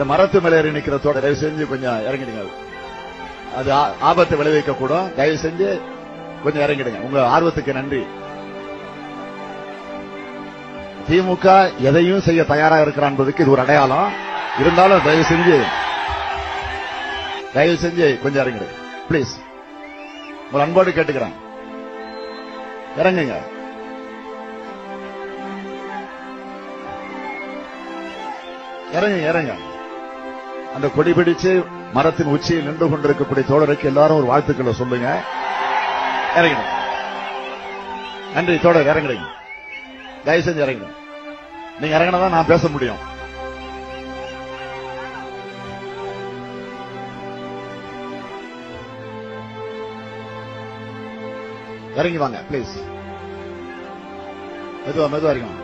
இந்த மரத்து மேல ஏறி நிக்கிற தோட தயவு செஞ்சு கொஞ்சம் இறங்கிடுங்க. அது ஆபத்தை விளைவிக்க கூடும். தயவு செஞ்சு கொஞ்சம் இறங்கிடுங்க. உங்க ஆர்வத்துக்கு நன்றி. திமுக எதையும் செய்ய தயாரா இருக்கிறான் என்பதுக்கு இது ஒரு அடையாளம். இருந்தாலும் தயவு செஞ்சு கொஞ்சம் இறங்கிடுங்க பிளீஸ். உங்கள் அன்போடு கேட்டுக்கிறேன், இறங்குங்க. இறங்க. அந்த கொடி பிடிச்சு மரத்தின் உச்சியில் நின்று கொண்டிருக்கக்கூடிய தோழருக்கு எல்லாரும் ஒரு வாழ்த்துக்களை சொல்லுங்க. இறங்கிடும். நன்றி தோழர், இறங்கிடுங்க. தயவு செஞ்சு இறங்கிடும். நீங்க இறங்கினாதான் நான் பேச முடியும். இறங்கி வாங்க பிளீஸ். மெதுவா இருக்கும்.